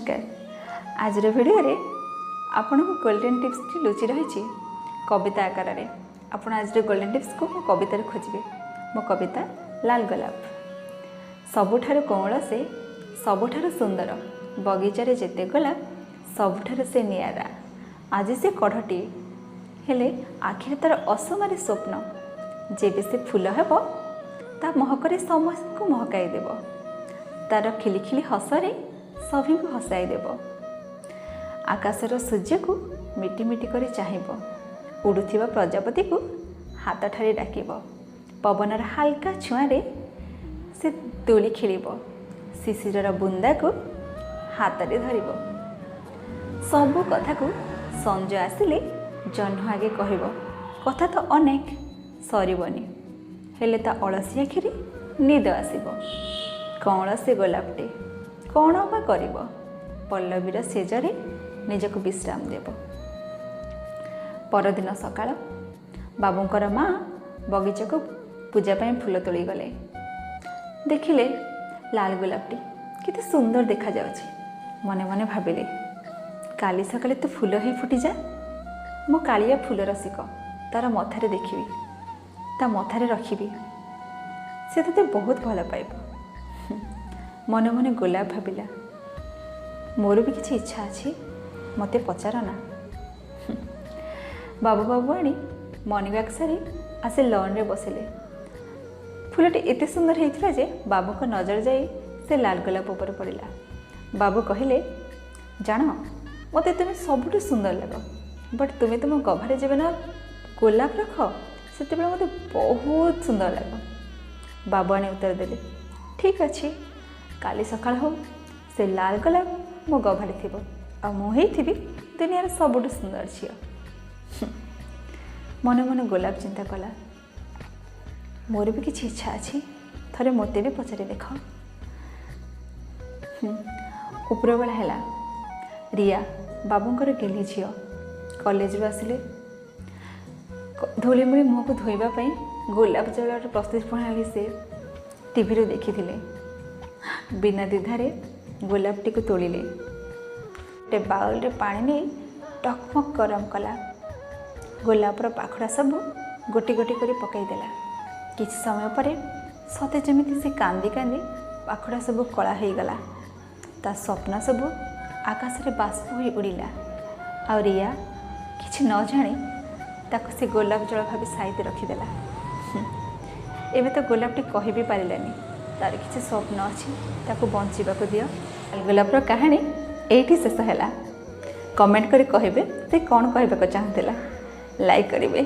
नमस्कार। आज वीडियो रे आपण को गोल्डन टिप्स टी लुचि रही कविता आकार रे। आपण आज गोल्डन टिप्स को मो कविता रे खोजिबे। मो कविता लाल गोलाप। सबुठारु कोमल से सबुठारु सुंदर बगीचा रे जेते गोलाप सबुठारु से नियारा। आज से कढ़टी हेले आखिर तार असमारी स्वप्न जेबे से फूल हेबो ता महकरे समस्त को महकाई देबो। तार खिलिखिली हसरे सभी को हसाई देव। आकाशर सूर्य को मिटी मिटी कर चाहब। उड़ुथिबा प्रजापति को हाथ ठारे डाकिब। पवनर हाल्का छुआरे से दोली खेलिब। शिशिर बुंदा को हाथ रे धरिब। सबु कथा को संज आसिले जह्न आगे कहब। कथा तो अनेक सरबनी हेले ता अलसी आखिरे निद आसिब। कौन से गोलापटे कौन बा करिब। पल्लवीर सेजरे निजको विश्राम देव। परदिन सकाळ बाबूंकर माँ बगीचा को पूजा पाई फूल तोली गले। देखिले लाल गोलापटी केते सुंदर देखा जाउछि। मने मने भाबिले काली सकाळे तो फूल ही फुटी जा। मो कालिया फूल रसिक तार मथारे देखिबी ता मथारे रखिबी। से तते बहुत भल पाइब। मने मने गोलाप भाविला मोर भी किसी इच्छा अच्छी मते पचार ना। बाबू बाबू आनी मॉर्निंग वॉक सारी आसे लॉन रे बसिले। फूलटी एते सुंदर होता जे बाबू को नजर जाई से लाल गोलाप ऊपर पड़िला। बाबू कहले जान मते तुम्हें सबुठ सुंदर लग बट तुम्हें तुम गभारे जेबे ना गोलाप रख से मते बहुत सुंदर लग। बाबू आनी उत्तर देले ठीक अच्छे काली सकाळ हो से लाल गोलाप मो गभारे थिबो आ मु हेइथिबी दुनियार सबुठ सुंदर झियो। मने मने गोलाप चिंता कला मोर भी किसी इच्छा अच्छी थरे मते भी पचारि देख। उपरा बेला हैला रिया बाबूंकर गेली झियो कॉलेज रू आसिले। धूलिमुड़ी मुह को धोइबा पई गोलाप जल प्रस्तुत प्रणाली से टीवी रू देखिथिले। बिना द्विधारे गोलापटी को तोड़िले। टे बाउल रे पानी नहीं टकमक गरम कला। गोलापर पाखड़ा सब गोटी गोटी कर पकईदेला। किछ समय पर सते जमिति से कांदी कांदी पाखड़ा सब कला हो गला। ता स्वप्न सब आकाश रे बाष्प होई उड़िला। आ रिया किछ न जाने ताको से गोलाप जल भाभी साइते रखिदेला। एबे तो गोलापटी कहि भी पारिलानी तार किसी स्वप्न अच्छी ताको बंचिबाको दियो। गोलापर कहानी एठी शेष हैला। कमेंट करी कहिबे से कौन कहबाको चाहूला। लाइक करिवे।